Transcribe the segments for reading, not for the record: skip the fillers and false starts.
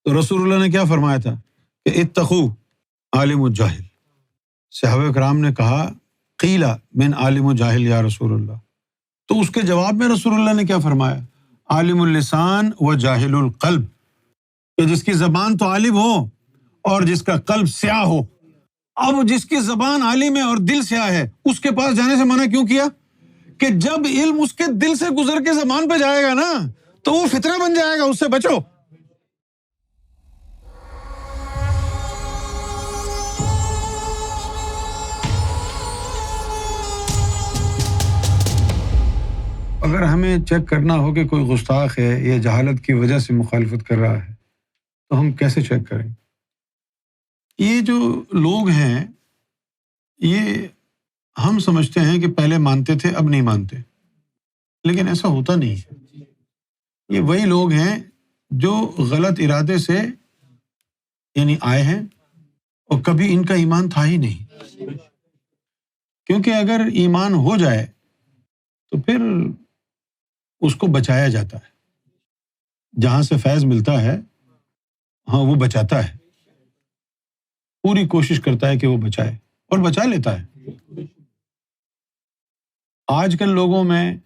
تو رسول اللہ نے کیا فرمایا تھا کہ اتقوا عالم الجاہل. صحابہ کرام نے کہا قیل من عالم الجاہل یا رسول اللہ. تو اس کے جواب میں رسول اللہ نے کیا فرمایا؟ عالم اللسان و جاہل القلب، کہ جس کی زبان تو عالم ہو اور جس کا قلب سیاہ ہو. اب جس کی زبان عالم ہے اور دل سیاہ ہے اس کے پاس جانے سے منع کیوں کیا؟ کہ جب علم اس کے دل سے گزر کے زبان پہ جائے گا نا تو وہ فتنہ بن جائے گا، اس سے بچو. اگر ہمیں چیک کرنا ہو کہ کوئی گستاخ ہے یا جہالت کی وجہ سے مخالفت کر رہا ہے تو ہم کیسے چیک کریں؟ یہ جو لوگ ہیں یہ ہم سمجھتے ہیں کہ پہلے مانتے تھے اب نہیں مانتے، لیکن ایسا ہوتا نہیں ہے. یہ وہی لوگ ہیں جو غلط ارادے سے یعنی آئے ہیں اور کبھی ان کا ایمان تھا ہی نہیں. کیونکہ اگر ایمان ہو جائے تو پھر اس کو بچایا جاتا ہے. جہاں سے فیض ملتا ہے ہاں وہ بچاتا ہے، پوری کوشش کرتا ہے کہ وہ بچائے اور بچا لیتا ہے. آج کل لوگوں میں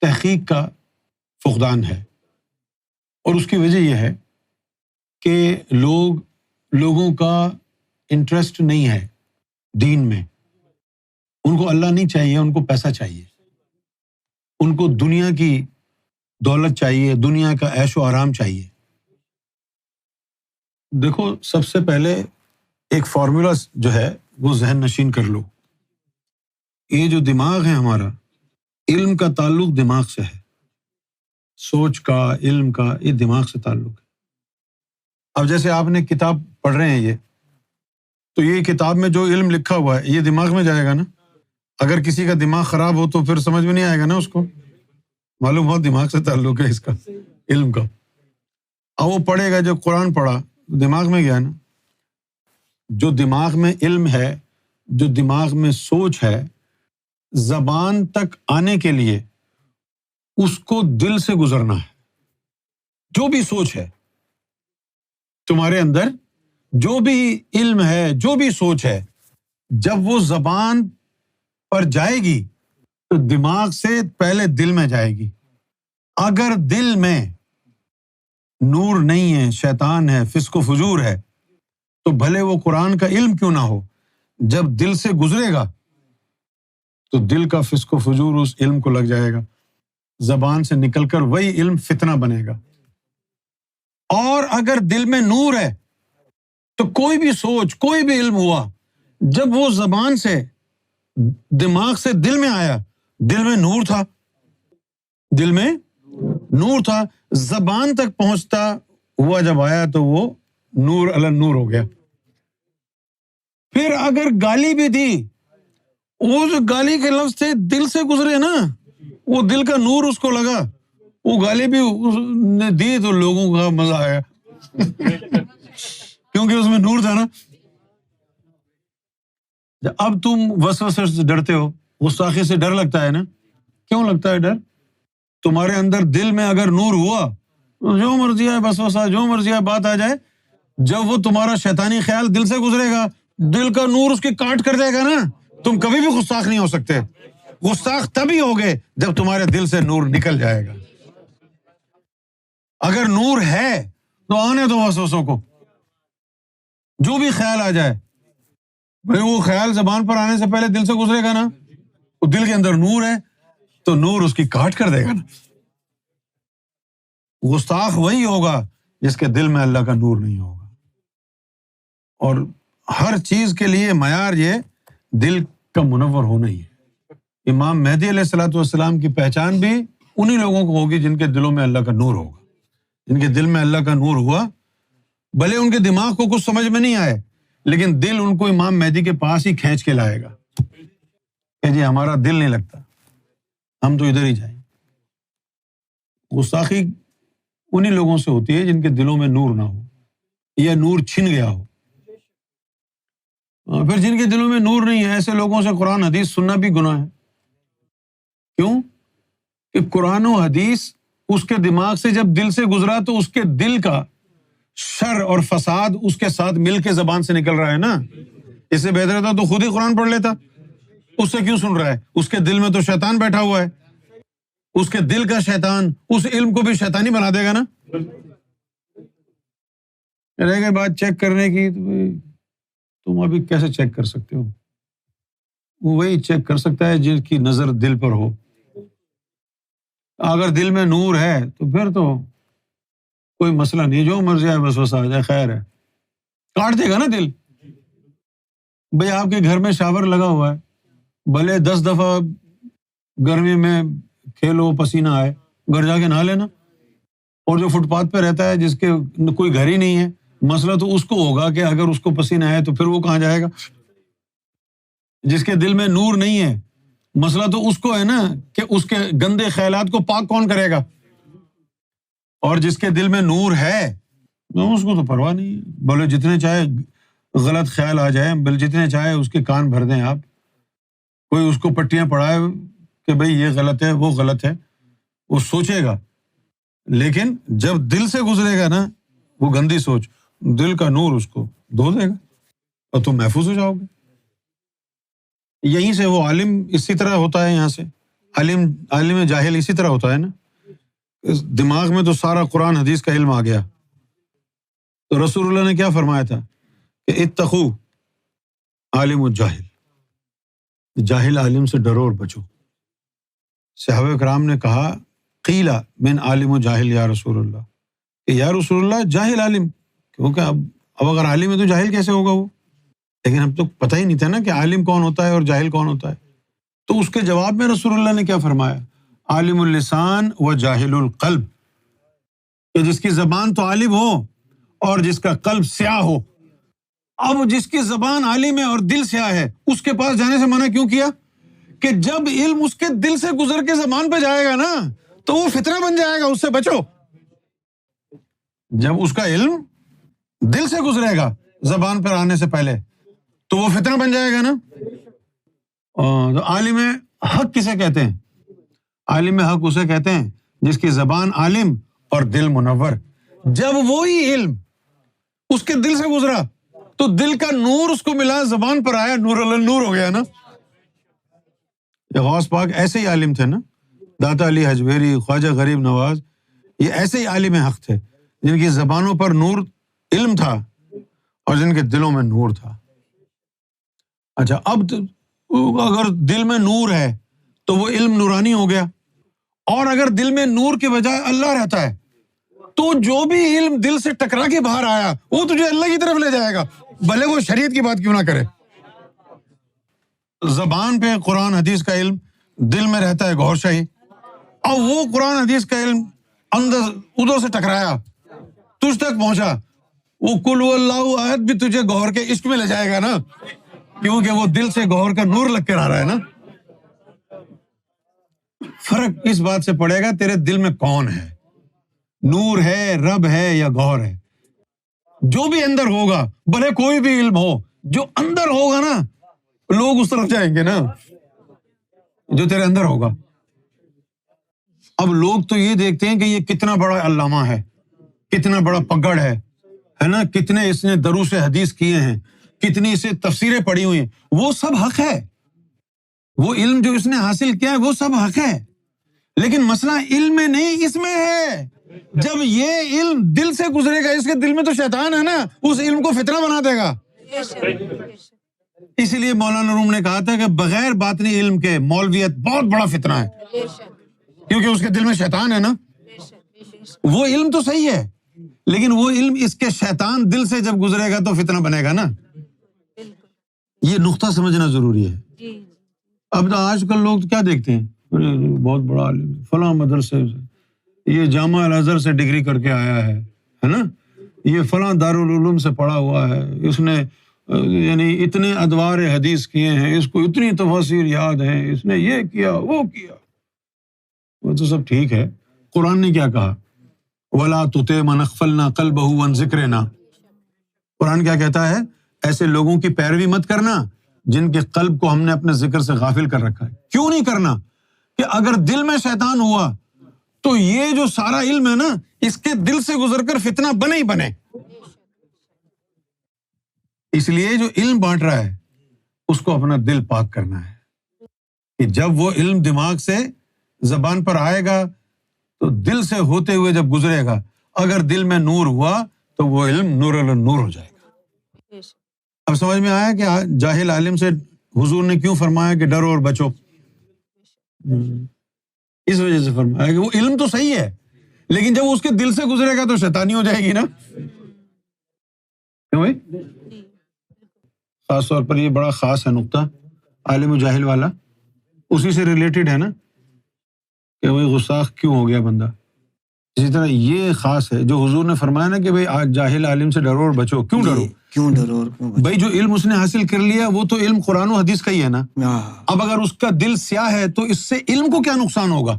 تحقیق کا فقدان ہے اور اس کی وجہ یہ ہے کہ لوگوں کا انٹرسٹ نہیں ہے دین میں. ان کو اللہ نہیں چاہیے، ان کو پیسہ چاہیے، ان کو دنیا کی دولت چاہیے، دنیا کا عیش و آرام چاہیے. دیکھو سب سے پہلے ایک فارمولا جو ہے وہ ذہن نشین کر لو. یہ جو دماغ ہے ہمارا، علم کا تعلق دماغ سے ہے، سوچ کا، علم کا، یہ دماغ سے تعلق ہے. اب جیسے آپ نے کتاب پڑھ رہے ہیں یہ، تو یہ کتاب میں جو علم لکھا ہوا ہے یہ دماغ میں جائے گا نا. اگر کسی کا دماغ خراب ہو تو پھر سمجھ میں نہیں آئے گا نا اس کو. معلوم ہو دماغ سے تعلق ہے اس کا، علم کا. اب وہ پڑھے گا، جو قرآن پڑھا دماغ میں گیا نا. جو دماغ میں علم ہے، جو دماغ میں سوچ ہے، زبان تک آنے کے لیے اس کو دل سے گزرنا ہے. جو بھی سوچ ہے تمہارے اندر، جو بھی علم ہے، جو بھی سوچ ہے، جب وہ زبان پر جائے گی تو دماغ سے پہلے دل میں جائے گی. اگر دل میں نور نہیں ہے، شیطان ہے، فسق و فجور ہے، تو بھلے وہ قرآن کا علم کیوں نہ ہو، جب دل سے گزرے گا تو دل کا فسق و فجور اس علم کو لگ جائے گا، زبان سے نکل کر وہی علم فتنہ بنے گا. اور اگر دل میں نور ہے تو کوئی بھی سوچ، کوئی بھی علم ہوا، جب وہ زبان سے دماغ سے دل میں آیا، دل میں نور تھا، دل میں نور تھا، زبان تک پہنچتا ہوا جب آیا تو وہ نور علی نور ہو گیا. پھر اگر گالی بھی دی، وہ جو گالی کے لفظ تھے دل سے گزرے نا، وہ دل کا نور اس کو لگا، وہ گالی بھی اس نے دی تو لوگوں کا مزہ آیا کیونکہ اس میں نور تھا نا. اب تم وسوسے سے ڈرتے ہو، گستاخی سے ڈر لگتا ہے نا. کیوں لگتا ہے ڈر؟ تمہارے اندر دل میں اگر نور ہوا، جو مرضی ہے وسوسہ، جو مرضی ہے بات آ جائے، جب وہ تمہارا شیطانی خیال دل سے گزرے گا، دل کا نور اس کی کاٹ کر دے گا نا، تم کبھی بھی گستاخ نہیں ہو سکتے. گستاخ تبھی ہوگے جب تمہارے دل سے نور نکل جائے گا. اگر نور ہے تو آنے دو وسوسوں کو، جو بھی خیال آ جائے. بھئی وہ خیال زبان پر آنے سے پہلے دل سے گزرے گا نا، وہ دل کے اندر نور ہے تو نور اس کی کاٹ کر دے گا نا. گستاخ وہی ہوگا جس کے دل میں اللہ کا نور نہیں ہوگا. اور ہر چیز کے لیے معیار یہ دل کا منور ہونا ہی ہے. امام مہدی علیہ الصلوۃ والسلام کی پہچان بھی انہی لوگوں کو ہوگی جن کے دلوں میں اللہ کا نور ہوگا. جن کے دل میں اللہ کا نور ہوا، بھلے ان کے دماغ کو کچھ سمجھ میں نہیں آئے، لیکن دل ان کو امام مہدی کے پاس ہی کھینچ کے لائے گا کہ جی ہمارا دل نہیں لگتا، ہم تو ادھر ہی جائیں. گستاخی انہی لوگوں سے ہوتی ہے جن کے دلوں میں نور نہ ہو یا نور چھن گیا ہو. پھر جن کے دلوں میں نور نہیں ہے، ایسے لوگوں سے قرآن حدیث سننا بھی گناہ ہے. کیوں؟ کہ قرآن و حدیث اس کے دماغ سے جب دل سے گزرا تو اس کے دل کا شر اور فساد اس کے ساتھ مل کے زبان سے نکل رہا ہے نا. اس سے بہتر تھا تو خود ہی قرآن پڑھ لیتا. اس سے کیوں سن رہا ہے؟ اس کے دل میں تو شیطان بیٹھا ہوا ہے. اس کے دل کا شیطان اس علم کو بھی شیطانی بنا دے گا نا. رہ گئی بات چیک کرنے کی، تو تم ابھی کیسے چیک کر سکتے ہو؟ وہ وہی چیک کر سکتا ہے جن کی نظر دل پر ہو. اگر دل میں نور ہے تو پھر تو کوئی مسئلہ نہیں، جو مرضی ہے بس آ جائے، خیر ہے. کاٹ دے گا نا دل. بھئی آپ کے گھر میں شاور لگا ہوا ہے، بھلے 10 دفعہ گرمی میں کھیلو پسینہ آئے، گھر جا کے نہا لینا. اور جو فٹ پاتھ پہ رہتا ہے، جس کے کوئی گھر ہی نہیں ہے، مسئلہ تو اس کو ہوگا کہ اگر اس کو پسینہ آئے تو پھر وہ کہاں جائے گا. جس کے دل میں نور نہیں ہے، مسئلہ تو اس کو ہے نا کہ اس کے گندے خیالات کو پاک کون کرے گا. اور جس کے دل میں نور ہے اس کو تو پرواہ نہیں ہے، بولے جتنے چاہے غلط خیال آ جائے، بل جتنے چاہے اس کے کان بھر دیں آپ. کوئی اس کو پٹیاں پڑھائے کہ بھئی یہ غلط ہے وہ غلط ہے، وہ سوچے گا. لیکن جب دل سے گزرے گا نا وہ گندی سوچ، دل کا نور اس کو دھو دے گا اور تم محفوظ ہو جاؤ گے. یہیں سے وہ عالم اسی طرح ہوتا ہے. یہاں سے عالم جاہل اسی طرح ہوتا ہے نا. اس دماغ میں تو سارا قرآن حدیث کا علم آ گیا. تو رسول اللہ نے کیا فرمایا تھا کہ اتقو عالم الجاہل، جاہل عالم سے ڈرو اور بچو. صحابہ کرام نے کہا قیلا من عالم و جاہل یا رسول اللہ، کہ یا رسول اللہ جاہل عالم، کیونکہ اب اگر عالم ہے تو جاہل کیسے ہوگا وہ. لیکن اب تو پتہ ہی نہیں تھا نا کہ عالم کون ہوتا ہے اور جاہل کون ہوتا ہے. تو اس کے جواب میں رسول اللہ نے کیا فرمایا، عالم اللسان و جاہل القلب، کہ جس کی زبان تو عالم ہو اور جس کا قلب سیاہ ہو. اب جس کی زبان عالم ہے اور دل سیاہ ہے، اس کے پاس جانے سے منع کیوں کیا؟ کہ جب علم اس کے دل سے گزر کے زبان پہ جائے گا نا تو وہ فتنہ بن جائے گا، اس سے بچو. جب اس کا علم دل سے گزرے گا زبان پر آنے سے پہلے تو وہ فتنہ بن جائے گا نا. تو عالم حق کسے کہتے ہیں؟ عالم حق اسے کہتے ہیں جس کی زبان عالم اور دل منور. جب وہی علم اس کے دل سے گزرا تو دل کا نور اس کو ملا، زبان پر آیا، نور اللہ نور ہو گیا نا. یہ غوث پاک ایسے ہی عالم تھے نا، داتا علی حجویری، خواجہ غریب نواز، یہ ایسے ہی عالم حق تھے جن کی زبانوں پر نور علم تھا اور جن کے دلوں میں نور تھا. اچھا، اب اگر دل میں نور ہے تو وہ علم نورانی ہو گیا. اور اگر دل میں نور کے بجائے اللہ رہتا ہے تو جو بھی علم دل سے ٹکرا کے باہر آیا وہ تجھے اللہ کی طرف لے جائے گا، بھلے وہ شریعت کی بات کیوں نہ کرے. زبان پہ قرآن حدیث کا علم، دل میں رہتا ہے گوھر شاہی، اور وہ قرآن حدیث کا علم اندر ادھر سے ٹکرایا، تجھ تک پہنچا، وہ قل هو اللہ احد بھی تجھے گوھر کے عشق میں لے جائے گا نا، کیونکہ وہ دل سے گوھر کا نور لگ کر آ رہا ہے نا. فرق اس بات سے پڑے گا تیرے دل میں کون ہے، نور ہے، رب ہے یا گوھر ہے. جو بھی اندر ہوگا، بھلے کوئی بھی علم ہو، جو اندر ہوگا نا لوگ اس طرف جائیں گے نا جو تیرے اندر ہوگا. اب لوگ تو یہ دیکھتے ہیں کہ یہ کتنا بڑا علامہ ہے، کتنا بڑا پگڑ ہے نا، کتنے اس نے دروس حدیث کیے ہیں، کتنی اسے تفسیریں پڑھی ہوئی ہیں. وہ سب حق ہے، وہ علم جو اس نے حاصل کیا ہے وہ سب حق ہے. لیکن مسئلہ علم میں نہیں، اس میں ہے. جب یہ علم دل سے گزرے گا، اس کے دل میں تو شیطان ہے نا، اس علم کو فتنہ بنا دے گا. اسی لیے مولانا روم نے کہا تھا کہ بغیر باطنی علم کے مولویت بہت بڑا فتنہ ہے، کیونکہ اس کے دل میں شیطان ہے نا. وہ علم تو صحیح ہے لیکن وہ علم اس کے شیطان دل سے جب گزرے گا تو فتنہ بنے گا نا. یہ نقطہ سمجھنا ضروری ہے. اب تو آج کل لوگ کیا دیکھتے ہیں، بہت بڑا عالم فلاں مدرسے سے، یہ جامعہ الازہر سے ڈگری کر کے آیا ہے نا، یہ فلاں دارالعلوم سے پڑھا ہوا ہے، اس نے یعنی اتنے ادوار حدیث کیے ہیں، اس کو اتنی تفاسیر یاد ہیں، اس نے یہ کیا وہ کیا. وہ تو سب ٹھیک ہے. قرآن نے کیا کہا، وَلَا تُطِعْ مَنْ أَغْفَلْنَا قَلْبَهُ عَنْ ذِكْرِنَا. قرآن کیا کہتا ہے، ایسے لوگوں کی پیروی مت کرنا جن کے قلب کو ہم نے اپنے ذکر سے غافل کر رکھا ہے. کیوں نہیں کرنا؟ کہ اگر دل میں شیطان ہوا تو یہ جو سارا علم ہے نا، اس کے دل سے گزر کر فتنہ بنے ہی بنے. اس لیے جو علم بانٹ رہا ہے اس کو اپنا دل پاک کرنا ہے کہ جب وہ علم دماغ سے زبان پر آئے گا تو دل سے ہوتے ہوئے جب گزرے گا، اگر دل میں نور ہوا تو وہ علم نور نور ہو جائے گا. اب سمجھ میں آیا کہ جاہل عالم سے حضور نے کیوں فرمایا کہ ڈرو اور بچو؟ اس وجہ سے فرمایا کہ وہ علم تو صحیح ہے لیکن جب اس کے دل سے گزرے گا تو شیطانی ہو جائے گی نا. کیوں بھائی؟ خاص طور پر یہ بڑا خاص ہے نقطہ، عالم و جاہل والا اسی سے ریلیٹڈ ہے نا کہ وہی گستاخ کیوں ہو گیا بندہ. اسی طرح یہ خاص ہے جو حضور نے فرمایا نا کہ بھائی آج جاہل عالم سے ڈرو اور بچو. کیوں ڈرو اور کیوں بچو؟ بھائی جو علم اس نے حاصل کر لیا وہ تو علم قرآن و حدیث کا ہی ہے نا. اب اگر اس کا دل سیاہ ہے تو اس سے علم کو کیا نقصان ہوگا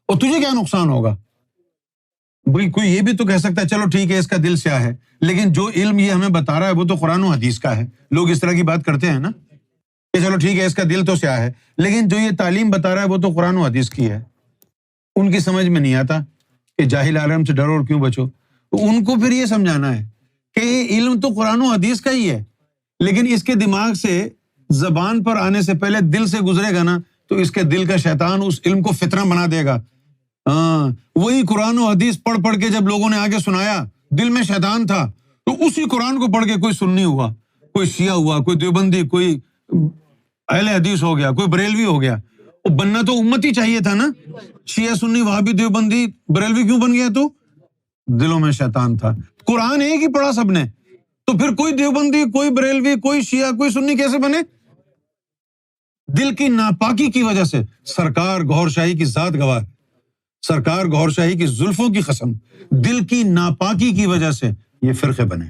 اور تجھے کیا نقصان ہوگا؟ بھائی کوئی یہ بھی تو کہہ سکتا ہے چلو ٹھیک ہے اس کا دل سیاہ ہے لیکن جو علم یہ ہمیں بتا رہا ہے وہ تو قرآن و حدیث کا ہے. لوگ اس طرح کی بات کرتے ہیں نا کہ چلو ٹھیک ہے اس کا دل تو سیاہ ہے لیکن جو یہ تعلیم بتا رہا ہے وہ تو قرآن و حدیث کی ہے. ان کی سمجھ میں نہیں آتا کہ جاہل عالم سے ڈرو اور کیوں بچو. تو ان کو پھر یہ سمجھانا ہے کہ علم تو قرآن و حدیث کا ہی ہے لیکن اس کے دماغ سے زبان پر آنے سے پہلے دل سے گزرے گا نا تو اس کے دل کا شیطان اس علم کو فتنہ بنا دے گا. ہاں وہی قرآن و حدیث پڑھ پڑھ کے جب لوگوں نے آگے سنایا دل میں شیطان تھا تو اسی قرآن کو پڑھ کے کوئی سنی ہوا، کوئی شیعہ ہوا، کوئی دیوبندی، کوئی اہل حدیث ہو گیا، کوئی بریلوی ہو گیا. وہ بننا تو امت ہی چاہیے تھا نا. شیعہ سنی وہابی دیوبندی بریلوی کیوں بن گیا؟ تو دلوں میں شیطان تھا. قرآن ایک ہی پڑھا سب نے تو پھر کوئی دیوبندی، کوئی بریلوی، کوئی شیعہ، کوئی سنی کیسے بنے؟ دل کی ناپاکی کی وجہ سے. سرکار گوھر شاہی کی ذات گواہ، سرکار گوھر شاہی کی زلفوں کی قسم، دل کی ناپاکی کی وجہ سے یہ فرقے بنے،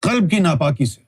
قلب کی ناپاکی سے.